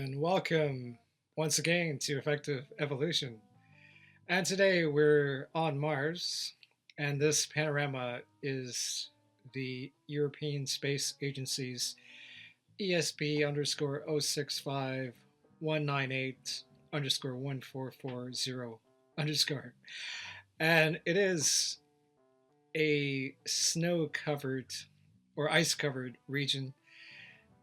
And welcome once again to Effective Evolution. And today we're on Mars, and this panorama is the European Space Agency's ESP underscore 065198 underscore 1440 underscore. And it is a snow covered or ice covered region,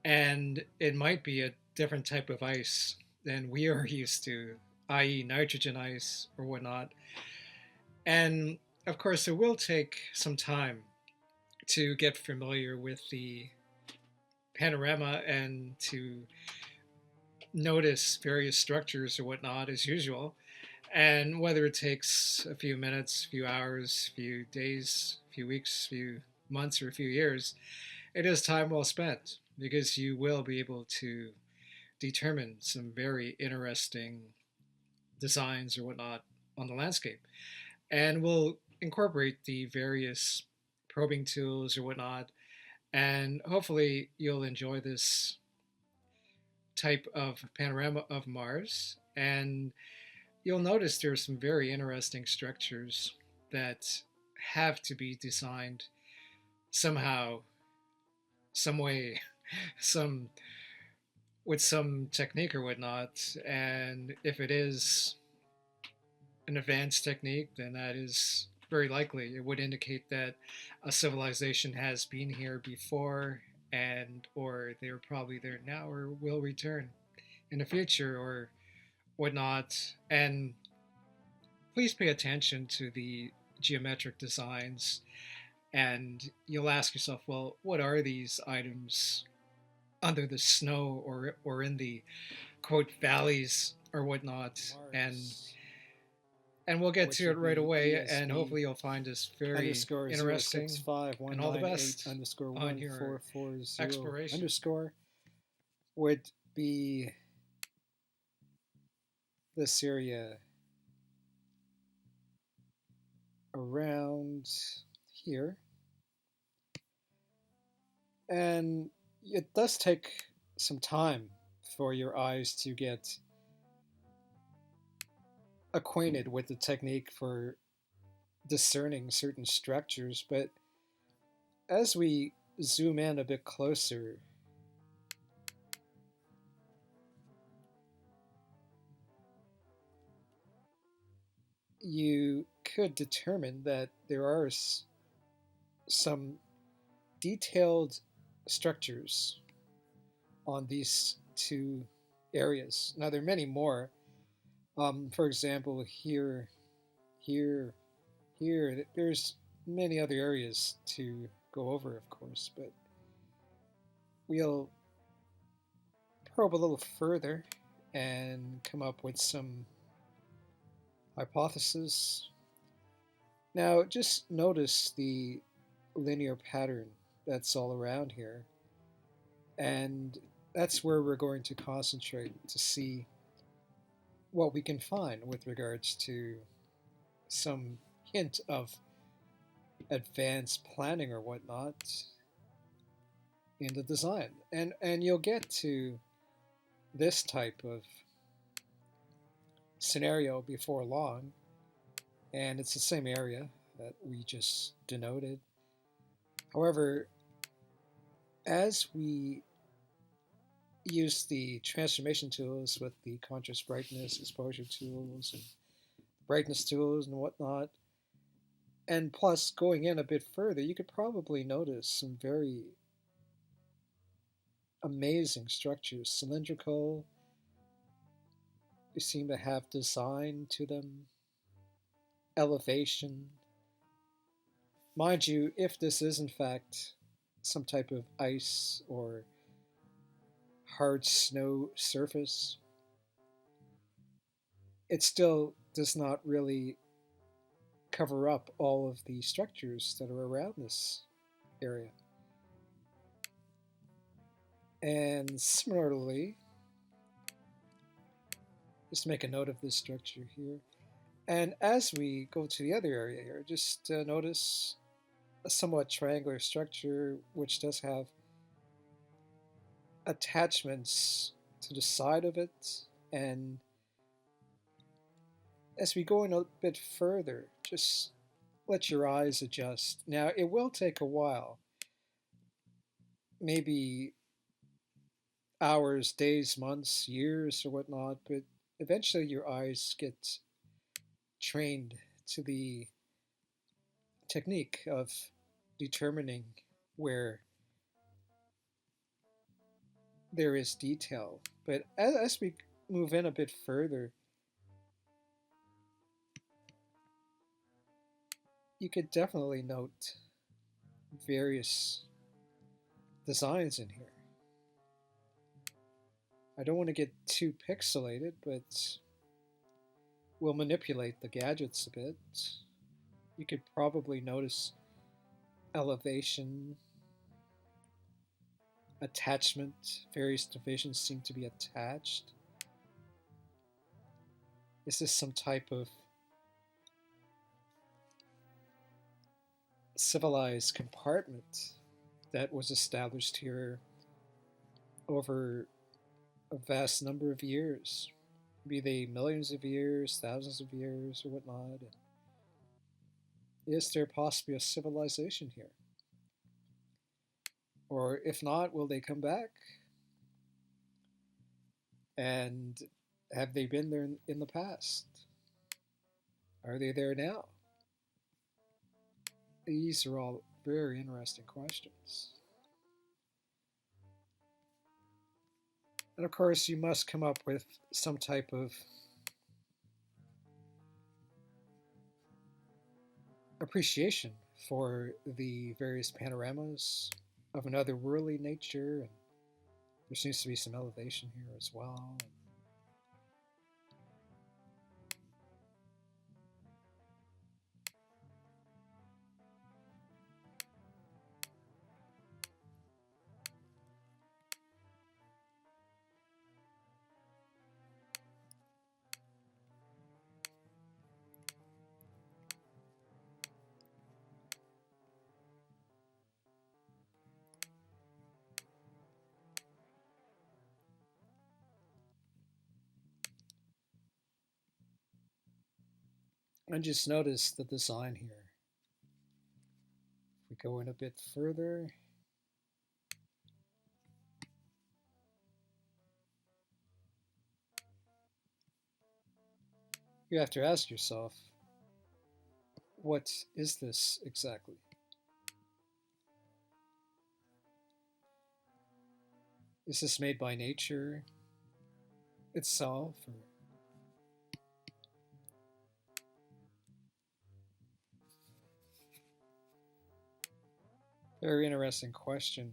and it might be a different type of ice than we are used to, i.e., nitrogen ice or whatnot. And of course, it will take some time to get familiar with the panorama and to notice various structures or whatnot as usual. And whether it takes a few minutes, a few hours, a few days, a few weeks, a few months, or a few years, it is time well spent because you will be able to determine some very interesting designs or whatnot on the landscape. And we'll incorporate the various probing tools or whatnot. And hopefully, you'll enjoy this type of panorama of Mars. And you'll notice there are some very interesting structures that have to be designed somehow, some way, some with some technique or whatnot. And if it is an advanced technique, then that is very likely. It would indicate that a civilization has been here before, and or they're probably there now or will return in the future or whatnot. And please pay attention to the geometric designs, and you'll ask yourself, well, what are these items under the snow or in the quote valleys or whatnot? Mars, And we'll get which to it would right be away, and ESP hopefully you'll find this very underscore zero six interesting, five one and all the nine eight best underscore on one your four four zero exploration. underscore would be this area around here. And it does take some time for your eyes to get acquainted with the technique for discerning certain structures, but as we zoom in a bit closer, you could determine that there are some detailed structures on these two areas. Now, there are many more. For example, here, here, there's many other areas to go over, of course, but we'll probe a little further and come up with some hypotheses. Now, just notice the linear pattern that's all around here, and that's where we're going to concentrate to see what we can find with regards to some hint of advanced planning or whatnot in the design. And you'll get to this type of scenario before long, and it's the same area that we just denoted. However, as we use the transformation tools with the contrast brightness exposure tools and brightness tools and whatnot, and plus going in a bit further, you could probably notice some very amazing structures, cylindrical. They seem to have design to them, elevation. Mind you, if this is in fact some type of ice or hard snow surface, it still does not really cover up all of the structures that are around this area. And similarly, just make a note of this structure here. And as we go to the other area here, just notice a somewhat triangular structure which does have attachments to the side of it. And as we go in a bit further, just let your eyes adjust. Now, it will take a while, maybe hours, days, months, years, or whatnot, but eventually your eyes get trained to the technique of determining where there is detail. But as we move in a bit further, you could definitely note various designs in here. I don't want to get too pixelated, but we'll manipulate the gadgets a bit. You could probably notice elevation, attachment, various divisions seem to be attached. Is this some type of civilized compartment that was established here over a vast number of years? Be they millions of years, thousands of years, or whatnot? Is there possibly a civilization here? Or if not, will they come back? And have they been there in the past? Are they there now? These are all very interesting questions. And of course, you must come up with some type of appreciation for the various panoramas of an otherworldly nature. And there seems to be some elevation here as well. And just notice the design here. If we go in a bit further, you have to ask yourself, what is this exactly? Is this made by nature itself? Or very interesting question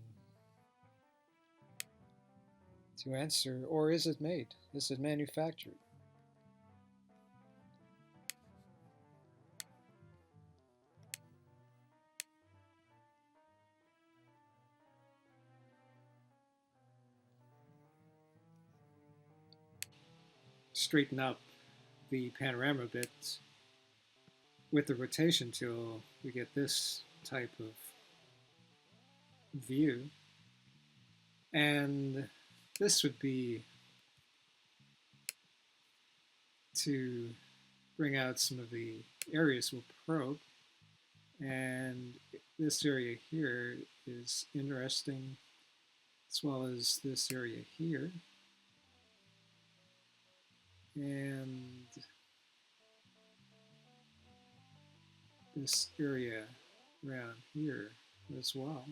to answer. Or is it made? Is it manufactured? Straighten up the panorama a bit with the rotation tool. We get this type of view, and this would be to bring out some of the areas we'll probe. And this area here is interesting, as well as this area here. And this area around here as well.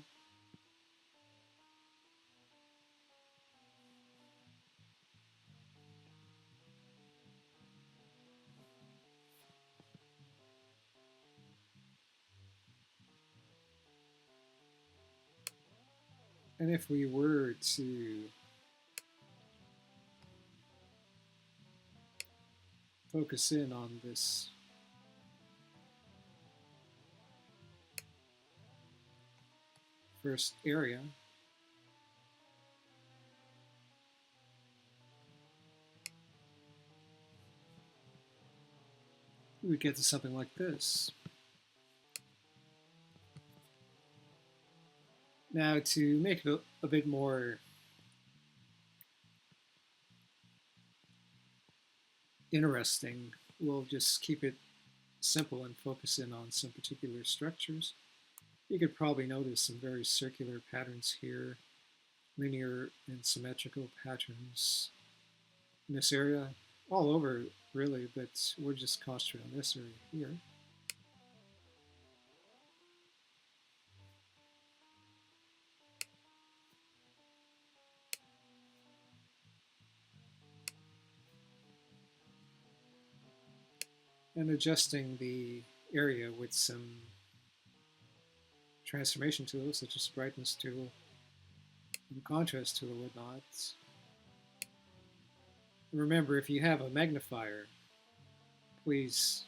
And if we were to focus in on this first area, we get to something like this. Now, to make it a bit more interesting, we'll just keep it simple and focus in on some particular structures. You could probably notice some very circular patterns here, linear and symmetrical patterns in this area, all over really, but we're just concentrating on this area here. And adjusting the area with some transformation tools such as brightness tool and contrast tool and whatnot. Remember, if you have a magnifier, please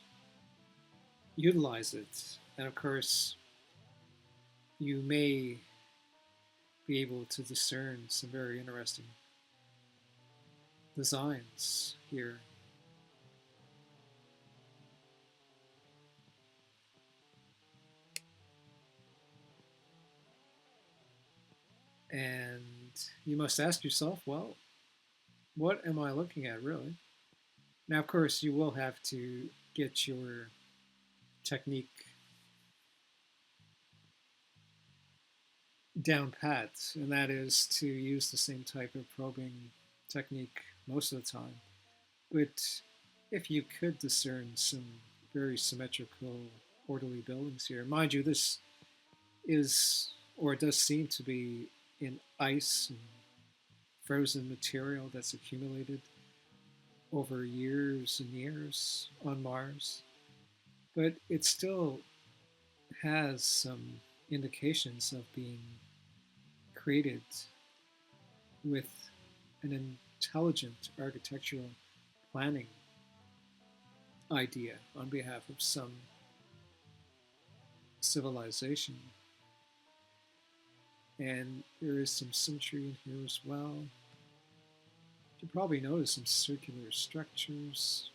utilize it. And of course, you may be able to discern some very interesting designs here. And you must ask yourself, well, what am I looking at really? Now, of course, you will have to get your technique down pat, and that is to use the same type of probing technique most of the time. But if you could discern some very symmetrical, orderly buildings here, mind you, this is, or it does seem to be, in ice and frozen material that's accumulated over years and years on Mars. But it still has some indications of being created with an intelligent architectural planning idea on behalf of some civilization. And there is some symmetry in here as well. You probably notice some circular structures,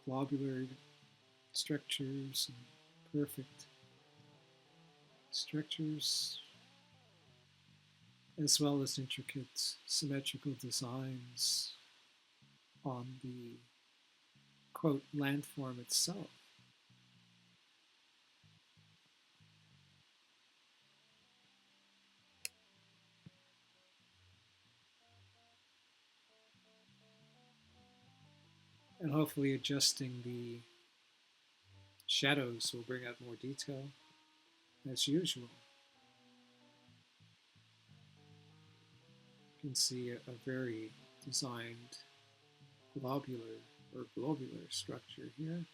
globular structures, and perfect structures, as well as intricate symmetrical designs on the quote landform itself. And hopefully adjusting the shadows will bring out more detail as usual. You can see a very designed globular structure here.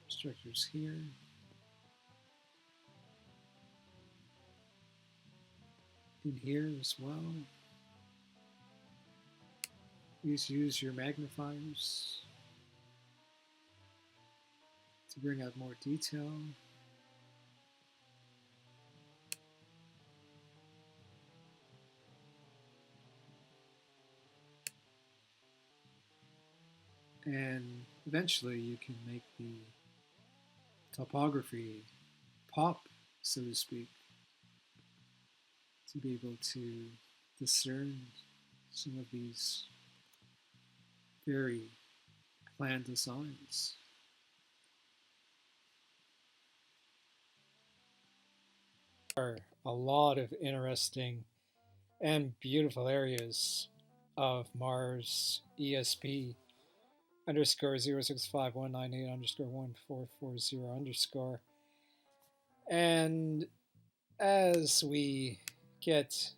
Structures here. In here as well. Please use your magnifiers to bring out more detail. And eventually you can make the topography pop, so to speak, to be able to discern some of these very planned designs. There are a lot of interesting and beautiful areas of Mars ESP underscore 065198 underscore 1440 underscore. And as we get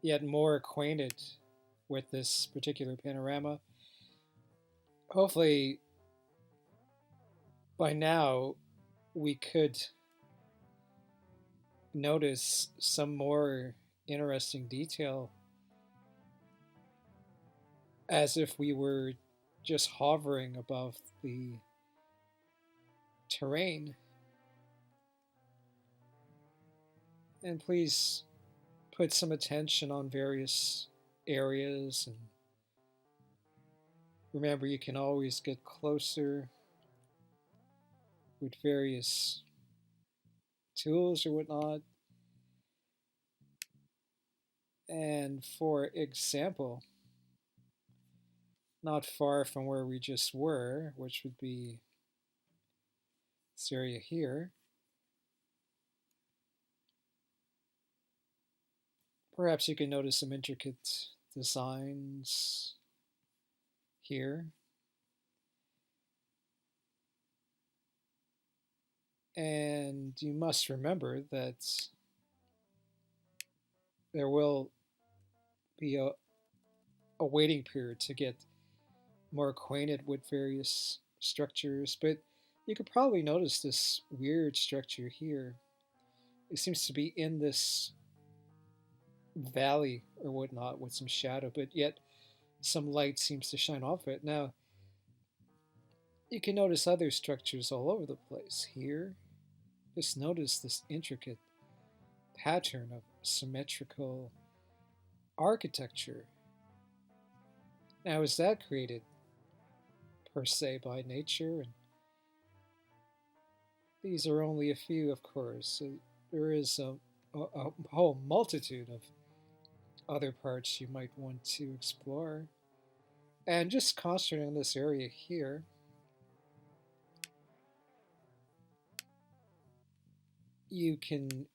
yet more acquainted with this particular panorama, hopefully by now we could notice some more interesting detail as if we were just hovering above the terrain. And please put some attention on various areas, and remember you can always get closer with various tools or whatnot. And for example, not far from where we just were, which would be this area here. Perhaps you can notice some intricate designs here. And you must remember that there will be a waiting period to get more acquainted with various structures, but you could probably notice this weird structure here. It seems to be in this valley or whatnot with some shadow, but yet some light seems to shine off it. Now, you can notice other structures all over the place here. Just notice this intricate pattern of symmetrical architecture. Now, is that created per se by nature? And these are only a few, of course. So there is a whole multitude of other parts you might want to explore. And just concentrating on this area here, you can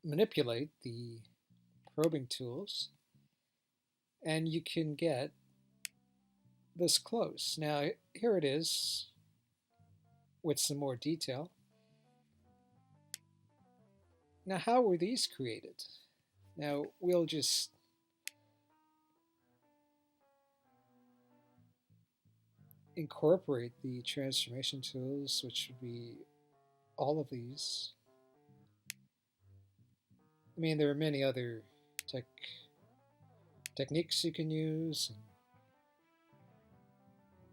manipulate the probing tools and you can get this close. Now, here it is with some more detail. Now, how were these created? Now, we'll just incorporate the transformation tools, which would be all of these. I mean, there are many other techniques you can use. And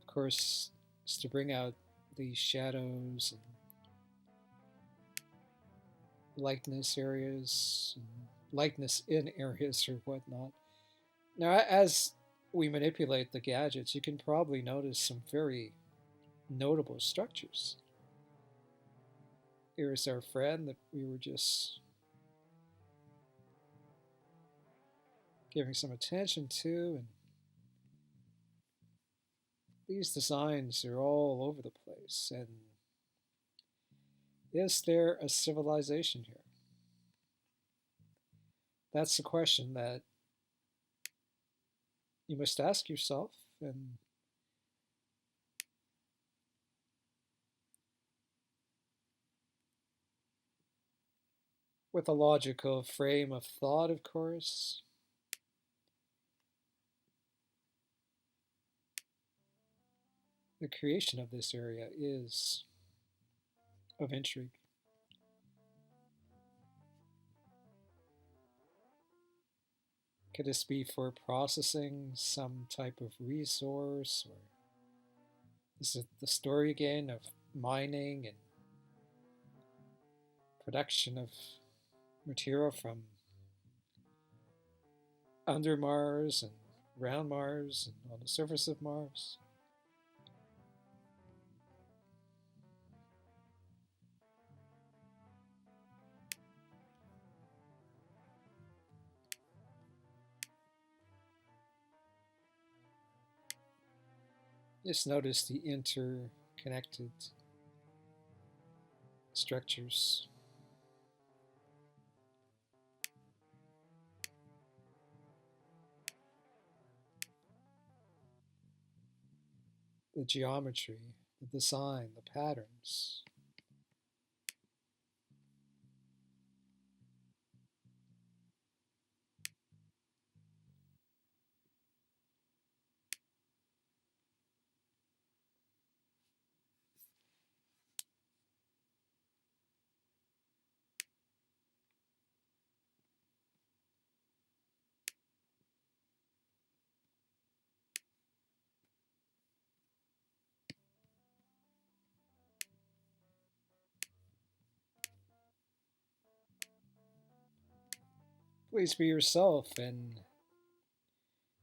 of course, is to bring out the shadows and lightness areas, and lightness in areas or whatnot. Now, as we manipulate the gadgets, you can probably notice some very notable structures. Here's our friend that we were just giving some attention to, and these designs are all over the place. And is there a civilization here? That's the question that you must ask yourself, and with a logical frame of thought, of course. The creation of this area is of intrigue. Could this be for processing some type of resource, or is it the story again of mining and production of material from under Mars and around Mars and on the surface of Mars? Just notice the interconnected structures. The geometry, the design, the patterns. Please be yourself and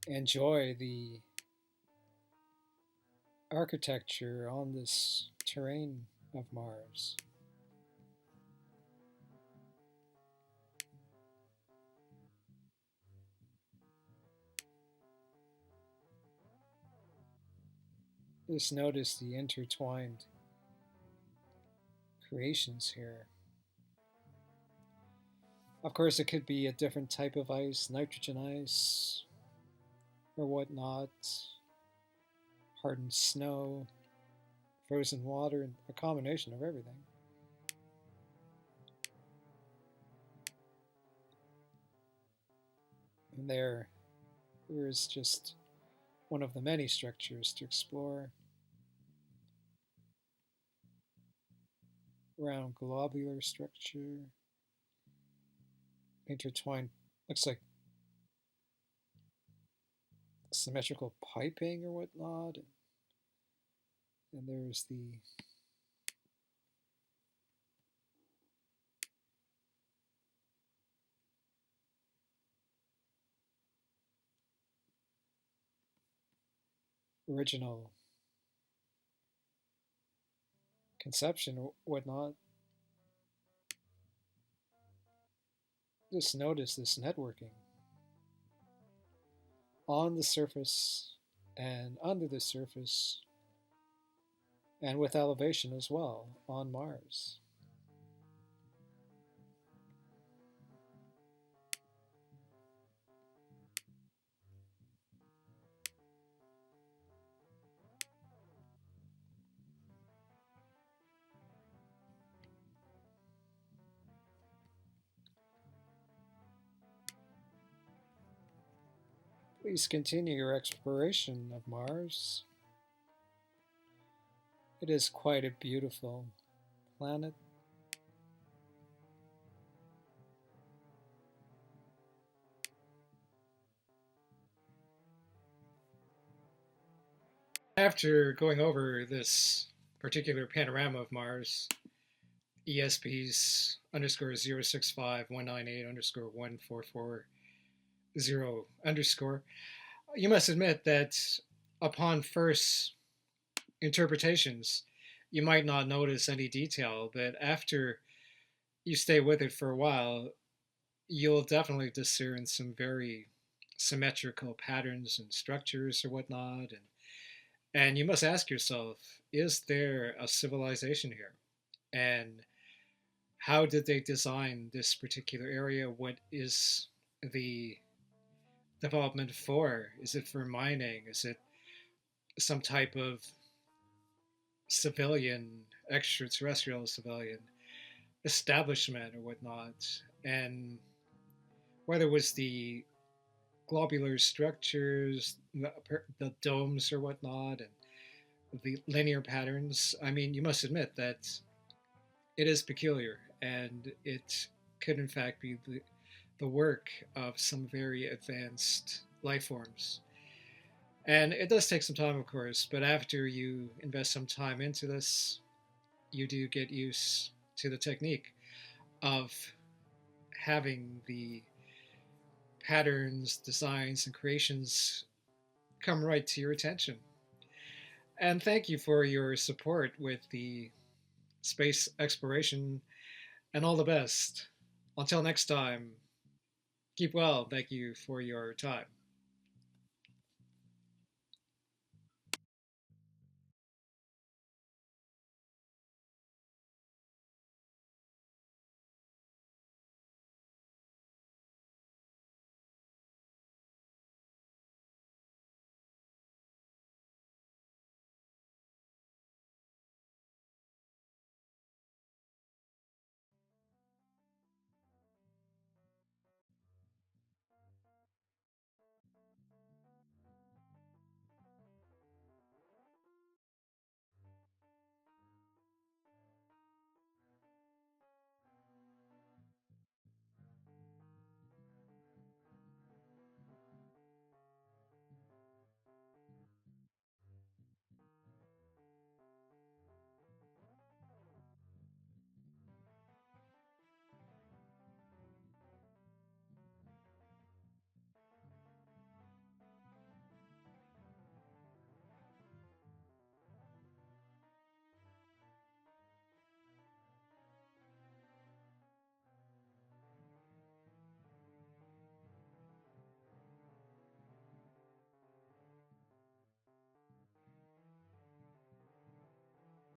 enjoy the architecture on this terrain of Mars. Just notice the intertwined creations here. Of course, it could be a different type of ice, nitrogen ice or whatnot, hardened snow, frozen water, and a combination of everything. And there is just one of the many structures to explore. Round globular structure, intertwined, looks like symmetrical piping or whatnot. And there's the original conception or whatnot. Just notice this networking on the surface and under the surface and with elevation as well on Mars. Please continue your exploration of Mars. It is quite a beautiful planet. After going over this particular panorama of Mars, ESPs underscore 065198 underscore 1440 underscore, you must admit that upon first interpretations, you might not notice any detail, but after you stay with it for a while, you'll definitely discern some very symmetrical patterns and structures or whatnot. And you must ask yourself, is there a civilization here? And how did they design this particular area? What is the development for? Is it for mining? Is it some type of civilian, extraterrestrial civilian establishment or whatnot? And whether it was the globular structures, the domes or whatnot, and the linear patterns, I mean, you must admit that it is peculiar and it could, in fact, be the work of some very advanced life forms. And it does take some time, of course, but after you invest some time into this, you do get used to the technique of having the patterns, designs, and creations come right to your attention. And thank you for your support with the space exploration and all the best. Until next time, keep well. Thank you for your time.